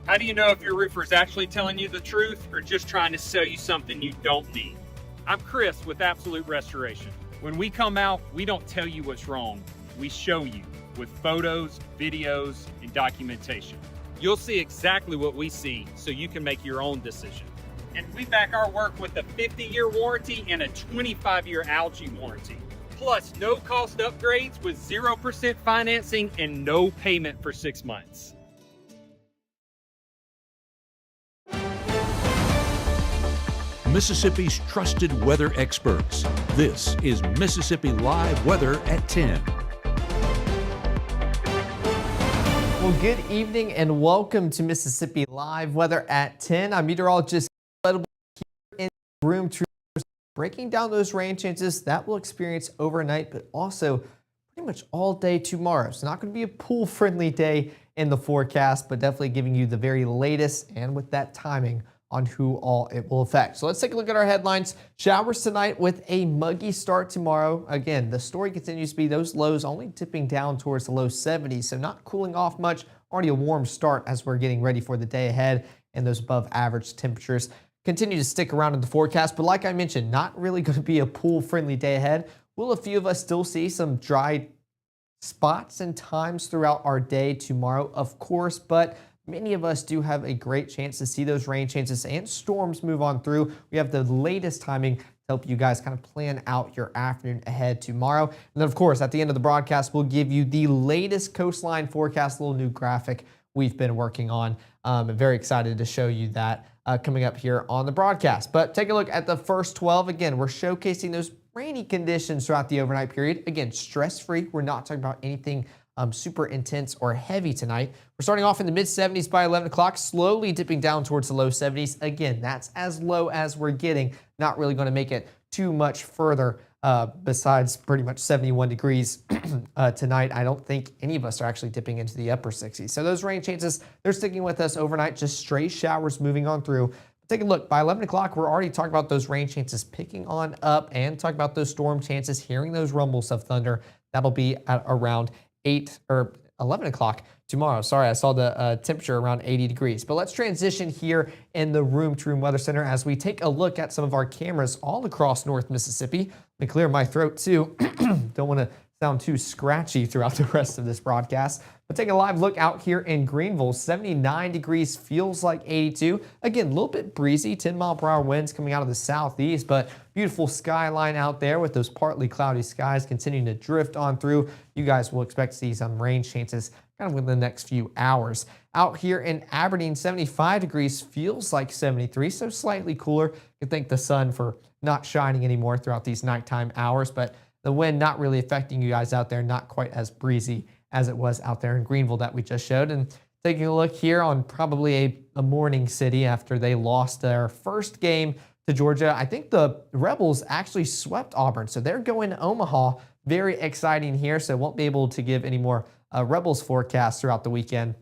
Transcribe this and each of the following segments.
How do you know if your roofer is actually telling you the truth or just trying to sell you something you don't need? I'm Chris with Absolute Restoration. When we come out, we don't tell you what's wrong. We show you with photos, videos, and documentation. You'll see exactly what we see so you can make your own decision. And we back our work with a 50-year warranty and a 25-year algae warranty. Plus, no cost upgrades with 0% financing and no payment for 6 months. Mississippi's trusted weather experts. This is Mississippi Live Weather at 10. Well, good evening and welcome to Mississippi Live Weather at 10. I'm meteorologist here in room breaking down those rain chances that we'll experience overnight, but also pretty much all day tomorrow. It's not going to be a pool-friendly day in the forecast, but definitely giving you the very latest and with that timing on who all it will affect. So let's take a look at our headlines. Showers tonight with a muggy start tomorrow. Again, the story continues to be those lows only tipping down towards the low 70s, so not cooling off much. Already a warm start as we're getting ready for the day ahead, and those above average temperatures continue to stick around in the forecast. But like I mentioned, not really going to be a pool-friendly day ahead. Will a few of us still see some dry spots and times throughout our day tomorrow? Of course, but many of us do have a great chance to see those rain chances and storms move on through. We have the latest timing to help you guys kind of plan out your afternoon ahead tomorrow. And then, of course, at the end of the broadcast, we'll give you the latest coastline forecast, a little new graphic we've been working on. I'm very excited to show you that coming up here on the broadcast. But take a look at the first 12. Again, we're showcasing those rainy conditions throughout the overnight period. Again, stress-free. We're not talking about anything super intense or heavy tonight. We're starting off in the mid-70s by 11 o'clock, slowly dipping down towards the low 70s. Again, that's as low as we're getting. Not really going to make it too much further besides pretty much 71 degrees tonight. I don't think any of us are actually dipping into the upper 60s. So those rain chances, they're sticking with us overnight, just stray showers moving on through. Take a look. By 11 o'clock, we're already talking about those rain chances picking on up and talking about those storm chances, hearing those rumbles of thunder. That'll be at around 8 or 11 o'clock tomorrow. Sorry, I saw the temperature around 80 degrees. But let's transition here in the Room to Room Weather Center as we take a look at some of our cameras all across North Mississippi. Let me clear my throat too. Don't want to sound too scratchy throughout the rest of this broadcast. But take a live look out here in Greenville. 79 degrees, feels like 82. Again, a little bit breezy, 10-mile-per-hour winds coming out of the southeast, but beautiful skyline out there with those partly cloudy skies continuing to drift on through. You guys will expect to see some rain chances kind of within the next few hours. Out here in Aberdeen, 75 degrees, feels like 73, so slightly cooler. You can thank the sun for not shining anymore throughout these nighttime hours, but the wind not really affecting you guys out there, not quite as breezy as it was out there in Greenville that we just showed. And taking a look here on probably a morning city after they lost their first game to Georgia. I think the Rebels actually swept Auburn, so they're going to Omaha. Very exciting here, so won't be able to give any more Rebels forecasts throughout the weekend,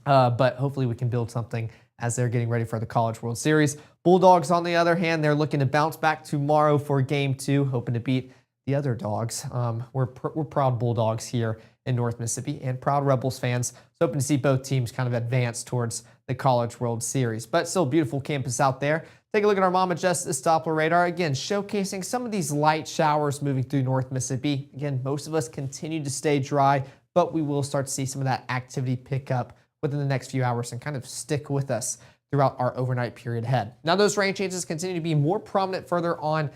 but hopefully we can build something as they're getting ready for the College World Series. Bulldogs, on the other hand, they're looking to bounce back tomorrow for Game 2, hoping to beat the other dogs. We're proud Bulldogs here in North Mississippi and proud Rebels fans. So hoping to see both teams kind of advance towards the College World Series. But still beautiful campus out there. Take a look at our Mama Justice Doppler radar. Again, showcasing some of these light showers moving through North Mississippi. Again, most of us continue to stay dry, but we will start to see some of that activity pick up within the next few hours and kind of stick with us throughout our overnight period ahead. Now those rain chances continue to be more prominent further on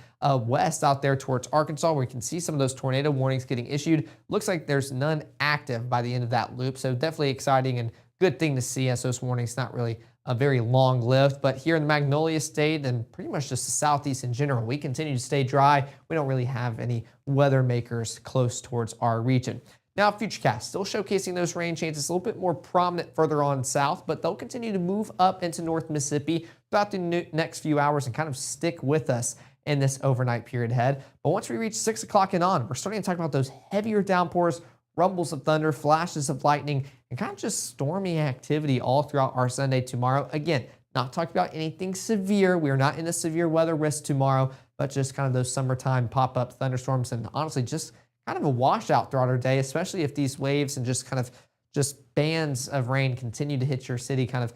west out there towards Arkansas, where you can see some of those tornado warnings getting issued. Looks like there's none active by the end of that loop, so definitely exciting and good thing to see as those warnings not really very long-lived. But here in the Magnolia State and pretty much just the southeast in general, we continue to stay dry. We don't really have any weather makers close towards our region. Now, Futurecast still showcasing those rain chances a little bit more prominent further on south, but they'll continue to move up into North Mississippi throughout the next few hours and kind of stick with us in this overnight period ahead. But once we reach 6 o'clock and on, we're starting to talk about those heavier downpours, rumbles of thunder, flashes of lightning, and kind of just stormy activity all throughout our Sunday tomorrow. Again, not talking about anything severe. We're not in a severe weather risk tomorrow, but just kind of those summertime pop-up thunderstorms and honestly just kind of a washout throughout our day, especially if these waves and just kind of just bands of rain continue to hit your city kind of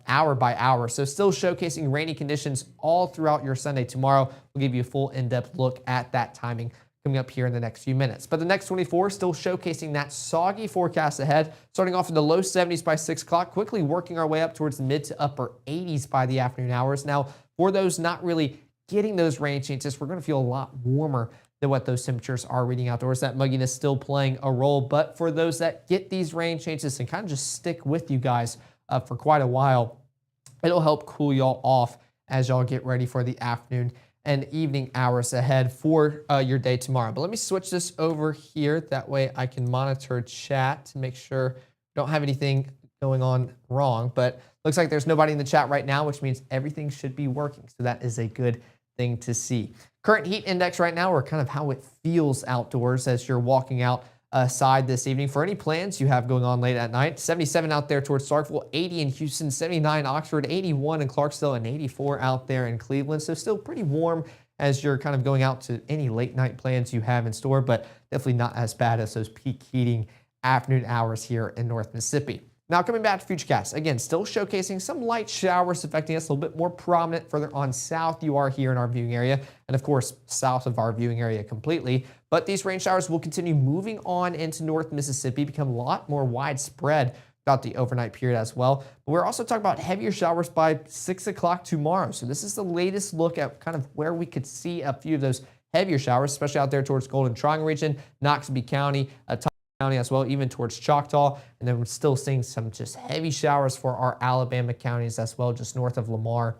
hour by hour. So still showcasing rainy conditions all throughout your Sunday tomorrow. We'll give you a full in-depth look at that timing coming up here in the next few minutes. But the next 24 still showcasing that soggy forecast ahead, starting off in the low 70s by 6 o'clock, quickly working our way up towards the mid to upper 80s by the afternoon hours. Now, for those not really getting those rain chances, we're going to feel a lot warmer than what those temperatures are reading outdoors. That mugginess still playing a role, but for those that get these rain chances and kind of just stick with you guys for quite a while, it'll help cool y'all off as y'all get ready for the afternoon and evening hours ahead for your day tomorrow. But let me switch this over here. That way I can monitor chat to make sure we don't have anything going on wrong. But looks like there's nobody in the chat right now, which means everything should be working. So that is a good thing to see. Current heat index right now, or kind of how it feels outdoors as you're walking outside this evening. For any plans you have going on late at night, 77 out there towards Starkville, 80 in Houston, 79 Oxford, 81 in Clarksville, and 84 out there in Cleveland. So still pretty warm as you're kind of going out to any late night plans you have in store, but definitely not as bad as those peak heating afternoon hours here in North Mississippi. Now coming back to Futurecast, again, still showcasing some light showers affecting us a little bit more prominent further on south you are here in our viewing area, and of course south of our viewing area completely. But these rain showers will continue moving on into North Mississippi, become a lot more widespread throughout the overnight period as well. But we're also talking about heavier showers by 6 o'clock tomorrow. So this is the latest look at kind of where we could see a few of those heavier showers, especially out there towards Golden Triangle region, Noxubee County, County as well, even towards Choctaw. And then we're still seeing some just heavy showers for our Alabama counties as well, just north of Lamar,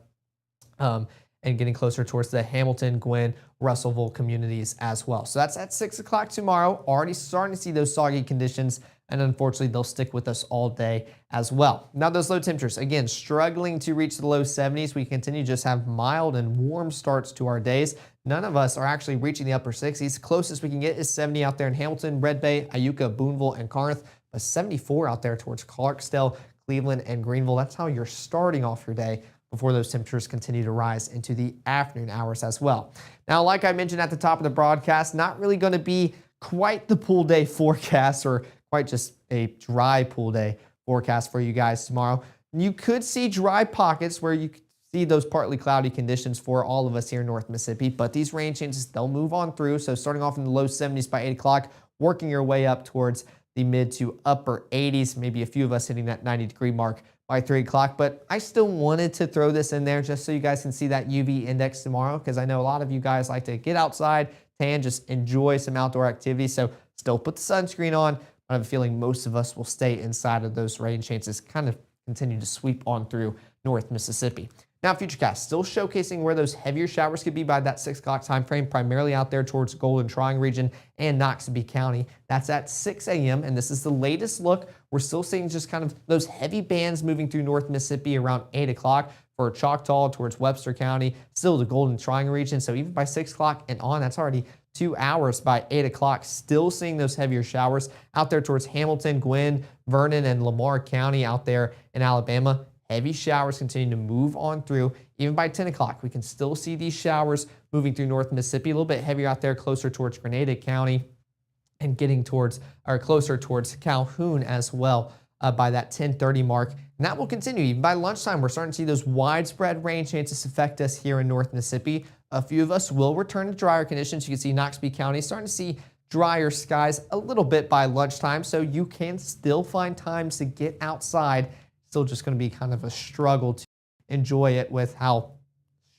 and getting closer towards the Hamilton, Gwinn, Russellville communities as well. So that's at 6 o'clock tomorrow. Already starting to see those soggy conditions, and unfortunately they'll stick with us all day as well. Now those low temperatures, again, struggling to reach the low 70s. We continue to just have mild and warm starts to our days. None of us are actually reaching the upper 60s. Closest we can get is 70 out there in Hamilton, Red Bay, Iuka, Boonville, and Corinth. But 74 out there towards Clarksdale, Cleveland, and Greenville. That's how you're starting off your day before those temperatures continue to rise into the afternoon hours as well. Now, like I mentioned at the top of the broadcast, not really going to be quite the pool day forecast, or quite just a dry pool day forecast for you guys tomorrow. You could see dry pockets where you could see those partly cloudy conditions for all of us here in North Mississippi, but these rain chances, they'll move on through. So starting off in the low 70s by 8 o'clock, working your way up towards the mid to upper 80s, maybe a few of us hitting that 90-degree mark by 3 o'clock. But I still wanted to throw this in there just so you guys can see that UV index tomorrow, because I know a lot of you guys like to get outside, tan, just enjoy some outdoor activity. So still put the sunscreen on. I have a feeling most of us will stay inside of those rain chances, kind of continue to sweep on through North Mississippi. Now, Futurecast still showcasing where those heavier showers could be by that 6 o'clock time frame, primarily out there towards Golden Triangle region and Noxubee County. That's at 6 a.m., and this is the latest look. We're still seeing just kind of those heavy bands moving through North Mississippi around 8 o'clock for Choctaw towards Webster County, still the Golden Triangle region. So even by 6 o'clock and on, that's already 2 hours by 8 o'clock, still seeing those heavier showers out there towards Hamilton, Gwinn, Vernon, and Lamar County out there in Alabama. Heavy showers continue to move on through. Even by 10 o'clock, we can still see these showers moving through North Mississippi, a little bit heavier out there closer towards Grenada County and getting towards, or closer towards Calhoun as well by that 10:30 mark. And that will continue. Even by lunchtime, we're starting to see those widespread rain chances affect us here in North Mississippi. A few of us will return to drier conditions. You can see Noxubee County starting to see drier skies a little bit by lunchtime, so you can still find times to get outside. Still just going to be kind of a struggle to enjoy it with how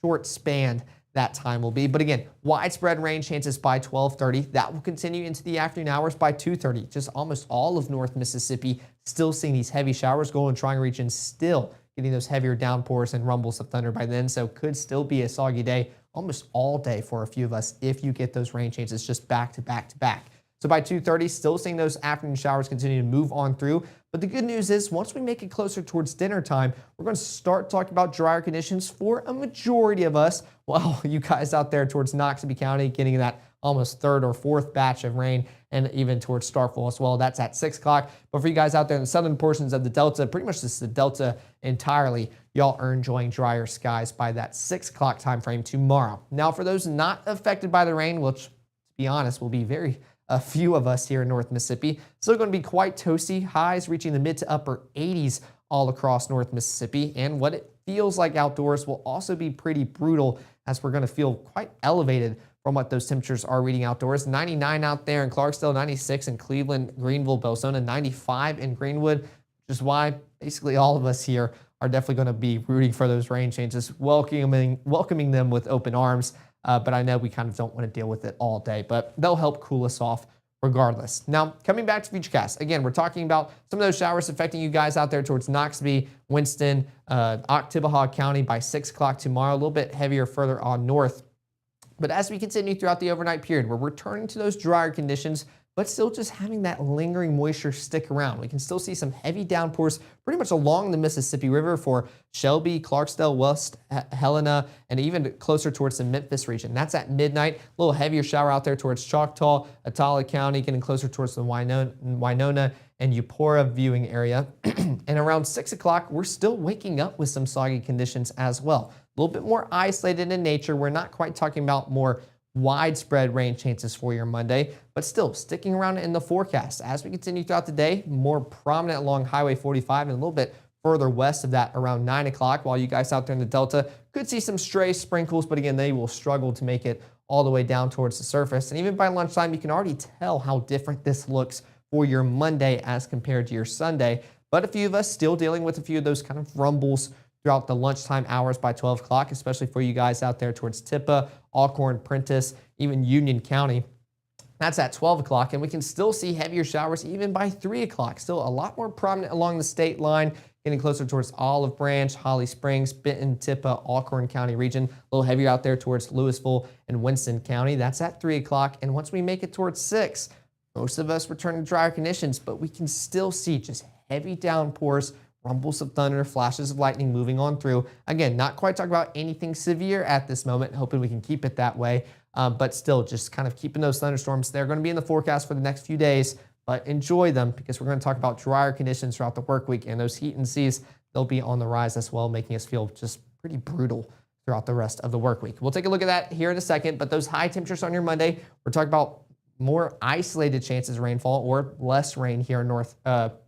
short spanned that time will be. But again, widespread rain chances by 12:30. That will continue into the afternoon hours by 2:30. Just almost all of North Mississippi still seeing these heavy showers. Golden Triangle region still getting those heavier downpours and rumbles of thunder by then. So could still be a soggy day almost all day for a few of us if you get those rain chances just back to back to back. So by 2:30, still seeing those afternoon showers continue to move on through. But the good news is once we make it closer towards dinner time, we're going to start talking about drier conditions for a majority of us. Well, you guys out there towards Noxubee County getting that almost third or fourth batch of rain, and even towards Starkville as well. That's at 6 o'clock. But for you guys out there in the southern portions of the Delta, pretty much just the Delta entirely, y'all are enjoying drier skies by that 6 o'clock time frame tomorrow. Now, for those not affected by the rain, which, to be honest, will be very a few of us here in North Mississippi. Still going to be quite toasty, highs reaching the mid to upper 80s all across North Mississippi. And what it feels like outdoors will also be pretty brutal, as we're going to feel quite elevated from what those temperatures are reading outdoors. 99 out there in Clarksdale, 96 in Cleveland, Greenville, Belzona, 95 in Greenwood, which is why basically all of us here are definitely going to be rooting for those rain changes, welcoming them with open arms. But I know we kind of don't want to deal with it all day, but they'll help cool us off regardless. Now, coming back to Futurecast, again, we're talking about some of those showers affecting you guys out there towards Noxubee, Winston, Oktibbeha County by 6 o'clock tomorrow, a little bit heavier further on north. But as we continue throughout the overnight period, we're returning to those drier conditions, but still just having that lingering moisture stick around. We can still see some heavy downpours pretty much along the Mississippi River for Shelby, Clarksdale, West Helena, and even closer towards the Memphis region. That's at midnight. A little heavier shower out there towards Choctaw, Atala County, getting closer towards the Winona and Eupora viewing area. And around 6 o'clock, we're still waking up with some soggy conditions as well. A little bit more isolated in nature. We're not quite talking about more widespread rain chances for your Monday, but still sticking around in the forecast. As we continue throughout the day, more prominent along Highway 45 and a little bit further west of that around 9 o'clock, while you guys out there in the Delta could see some stray sprinkles, but again, they will struggle to make it all the way down towards the surface. And even by lunchtime, you can already tell how different this looks for your Monday as compared to your Sunday. But a few of us still dealing with a few of those kind of rumbles throughout the lunchtime hours by 12 o'clock, especially for you guys out there towards Tippah, Alcorn, Prentiss, even Union County. That's at 12 o'clock, and we can still see heavier showers even by 3 o'clock. Still a lot more prominent along the state line, getting closer towards Olive Branch, Holly Springs, Benton, Tippah, Alcorn County region. A little heavier out there towards Louisville and Winston County. That's at 3 o'clock, and once we make it towards 6, most of us return to drier conditions, but we can still see just heavy downpours, rumbles of thunder, flashes of lightning moving on through. Again, not quite talking about anything severe at this moment, hoping we can keep it that way, but still just kind of keeping those thunderstorms. They're going to be in the forecast for the next few days, but enjoy them because we're going to talk about drier conditions throughout the work week, and those heat and seas, they'll be on the rise as well, making us feel just pretty brutal throughout the rest of the work week. We'll take a look at that here in a second, but those high temperatures on your Monday, we're talking about more isolated chances of rainfall or less rain here in North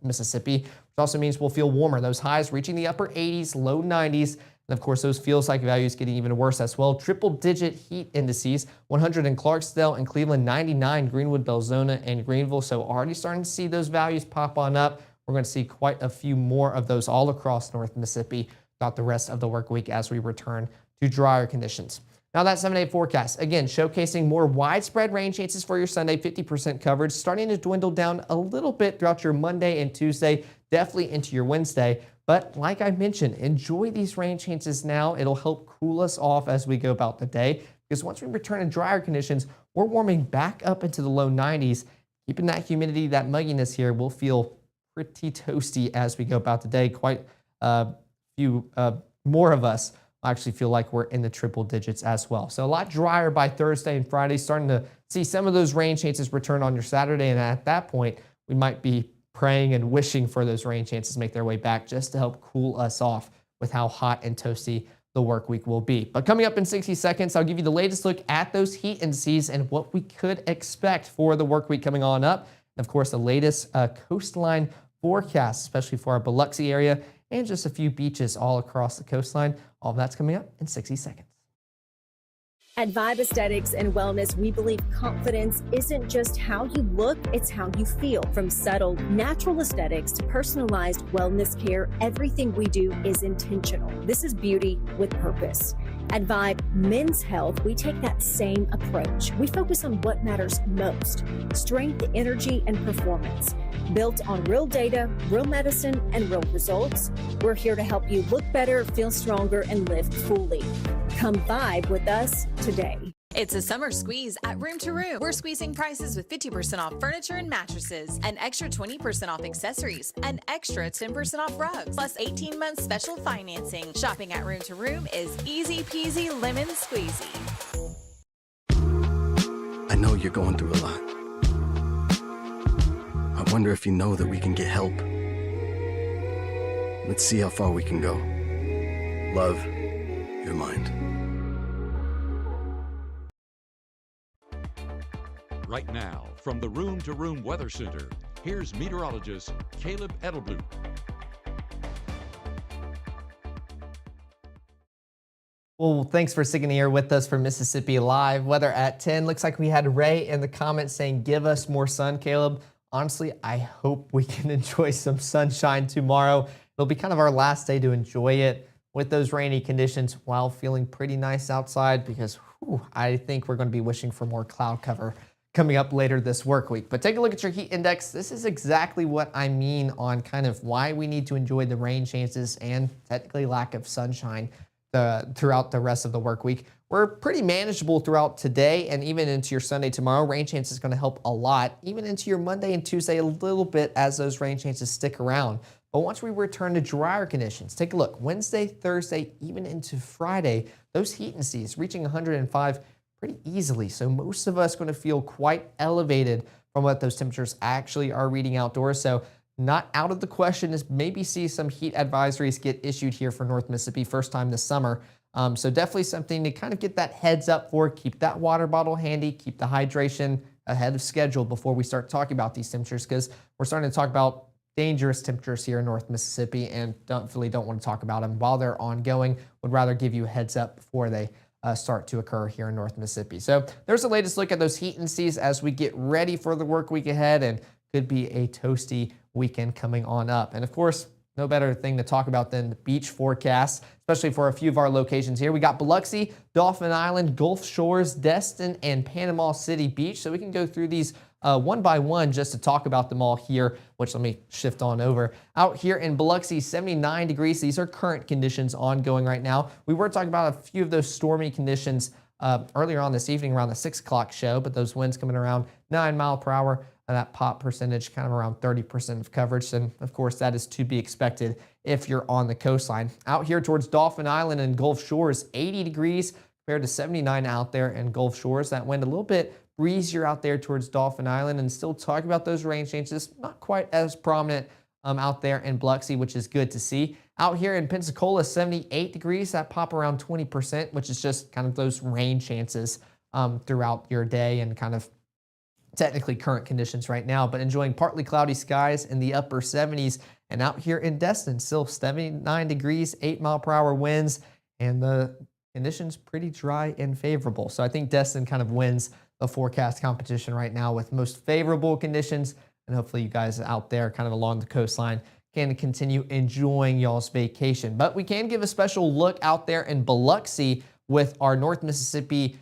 Mississippi, which also means we'll feel warmer. Those highs reaching the upper 80s, low 90s. And of course, those feels like values getting even worse as well. Triple-digit heat indices, 100 in Clarksdale and Cleveland, 99 Greenwood, Belzona, and Greenville. So already starting to see those values pop on up. We're going to see quite a few more of those all across North Mississippi throughout the rest of the work week as we return to drier conditions. Now that 7-day forecast, again, showcasing more widespread rain chances for your Sunday, 50% coverage, starting to dwindle down a little bit throughout your Monday and Tuesday, definitely into your Wednesday. But like I mentioned, enjoy these rain chances now. It'll help cool us off as we go about the day, because once we return to drier conditions, we're warming back up into the low 90s. Keeping that humidity, that mugginess here, will feel pretty toasty as we go about the day. Quite a few more of us actually feel like we're in the triple digits as well. So a lot drier by Thursday and Friday, starting to see some of those rain chances return on your Saturday. And at that point, we might be praying and wishing for those rain chances to make their way back just to help cool us off with how hot and toasty the work week will be. But coming up in 60 seconds, I'll give you the latest look at those heat indices and what we could expect for the work week coming on up. And of course, the latest coastline forecast, especially for our Biloxi area and just a few beaches all across the coastline. All of that's coming up in 60 seconds. At Vibe Aesthetics and Wellness, we believe confidence isn't just how you look, it's how you feel. From subtle, natural aesthetics to personalized wellness care, everything we do is intentional. This is beauty with purpose. At Vibe Men's Health, we take that same approach. We focus on what matters most: strength, energy, and performance. Built on real data, real medicine, and real results, we're here to help you look better, feel stronger, and live fully. Come vibe with us today. It's a summer squeeze at Room to Room. We're squeezing prices with 50% off furniture and mattresses, an extra 20% off accessories, an extra 10% off rugs, plus 18 months special financing. Shopping at Room to Room is easy peasy lemon squeezy. I know you're going through a lot. I wonder if you know that we can get help. Let's see how far we can go. Love, your mind. Right now, from the Room to Room Weather Center, here's meteorologist Caleb Edelblut. Well, thanks for sticking here with us for Mississippi Live. Weather at 10. Looks like we had Ray in the comments saying, give us more sun, Caleb. Honestly, I hope we can enjoy some sunshine tomorrow. It'll be kind of our last day to enjoy it with those rainy conditions while feeling pretty nice outside because I think we're going to be wishing for more cloud cover coming up later this work week. But take a look at your heat index. This is exactly what I mean on kind of why we need to enjoy the rain chances and technically lack of sunshine throughout the rest of the work week. We're pretty manageable throughout today and even into your Sunday tomorrow. Rain chance is going to help a lot, even into your Monday and Tuesday a little bit as those rain chances stick around. But once we return to drier conditions, take a look. Wednesday, Thursday, even into Friday, those heat indices reaching 105 pretty easily. So most of us are going to feel quite elevated from what those temperatures actually are reading outdoors. So not out of the question is maybe see some heat advisories get issued here for North Mississippi first time this summer. So definitely something to kind of get that heads up for. Keep that water bottle handy. Keep the hydration ahead of schedule before we start talking about these temperatures because we're starting to talk about dangerous temperatures here in North Mississippi and don't want to talk about them while they're ongoing. Would rather give you a heads up before they start to occur here in North Mississippi. So there's the latest look at those heat indices as we get ready for the work week ahead and could be a toasty weekend coming on up. And of course, no better thing to talk about than the beach forecast, especially for a few of our locations here. We got Biloxi, Dauphin Island, Gulf Shores, Destin, and Panama City Beach. So we can go through these one by one just to talk about them all here, which let me shift on over. Out here in Biloxi, 79 degrees. These are current conditions ongoing right now. We were talking about a few of those stormy conditions earlier on this evening around the 6 o'clock show, but those winds coming around 9 miles per hour. And that pop percentage kind of around 30% of coverage. And of course, that is to be expected if you're on the coastline. Out here towards Dauphin Island and Gulf Shores, 80 degrees compared to 79 out there in Gulf Shores. That wind a little bit breezier out there towards Dauphin Island and still talking about those rain chances. Not quite as prominent out there in Biloxi, which is good to see. Out here in Pensacola, 78 degrees. That pop around 20%, which is just kind of those rain chances throughout your day and kind of technically current conditions right now, but enjoying partly cloudy skies in the upper 70s. And out here in Destin, still 79 degrees, 8 mile per hour winds, and the conditions pretty dry and favorable. So I think Destin kind of wins the forecast competition right now with most favorable conditions. And hopefully you guys out there kind of along the coastline can continue enjoying y'all's vacation. But we can give a special look out there in Biloxi with our North Mississippi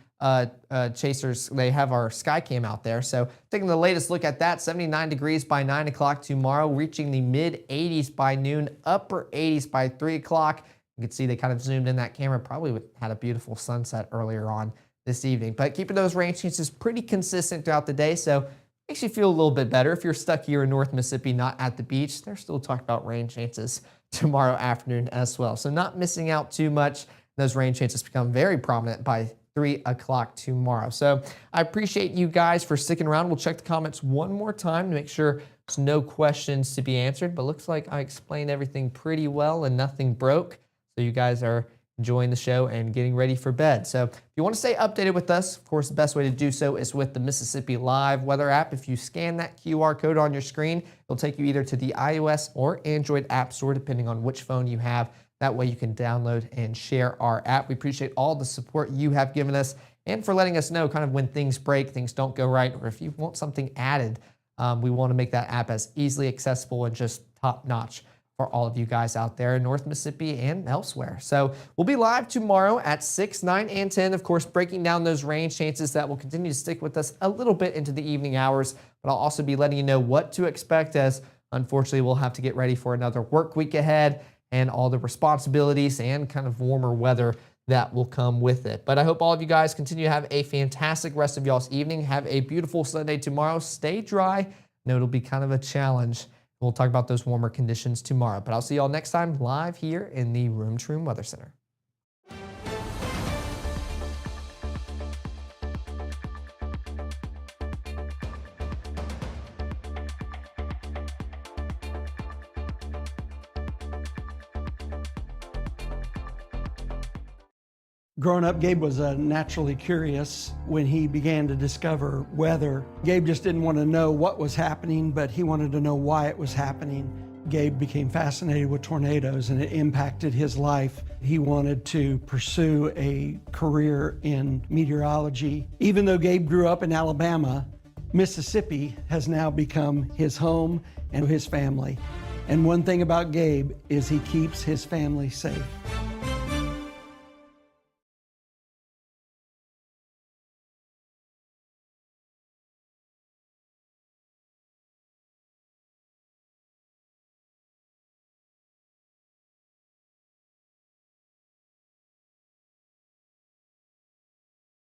chasers. They have our sky cam out there. So taking the latest look at that, 79 degrees by 9 o'clock tomorrow, reaching the mid 80s by noon, upper 80s by 3 o'clock. You can see they kind of zoomed in that camera, probably had a beautiful sunset earlier on this evening. But keeping those rain chances pretty consistent throughout the day. So makes you feel a little bit better. If you're stuck here in North Mississippi, not at the beach, they're still talking about rain chances tomorrow afternoon as well. So not missing out too much. Those rain chances become very prominent by 3 o'clock tomorrow. So I appreciate you guys for sticking around. We'll check the comments one more time to make sure there's no questions to be answered, but looks like I explained everything pretty well and nothing broke. So you guys are enjoying the show and getting ready for bed. So if you want to stay updated with us, of course, the best way to do so is with the Mississippi Live weather app. If you scan that QR code on your screen, it'll take you either to the iOS or Android app store, depending on which phone you have. That way you can download and share our app. We appreciate all the support you have given us and for letting us know kind of when things break, things don't go right, or if you want something added. We want to make that app as easily accessible and just top notch for all of you guys out there in North Mississippi and elsewhere. So we'll be live tomorrow at 6, 9, and 10, of course, breaking down those rain chances that will continue to stick with us a little bit into the evening hours. But I'll also be letting you know what to expect as unfortunately we'll have to get ready for another work week ahead and all the responsibilities and kind of warmer weather that will come with it. But I hope all of you guys continue to have a fantastic rest of y'all's evening. Have a beautiful Sunday tomorrow. Stay dry. I know it'll be kind of a challenge. We'll talk about those warmer conditions tomorrow. But I'll see y'all next time live here in the Room to Room Weather Center. Growing up, Gabe was naturally curious. When he began to discover weather, Gabe just didn't want to know what was happening, but he wanted to know why it was happening. Gabe became fascinated with tornadoes, and it impacted his life. He wanted to pursue a career in meteorology. Even though Gabe grew up in Alabama, Mississippi has now become his home and his family. And one thing about Gabe is he keeps his family safe.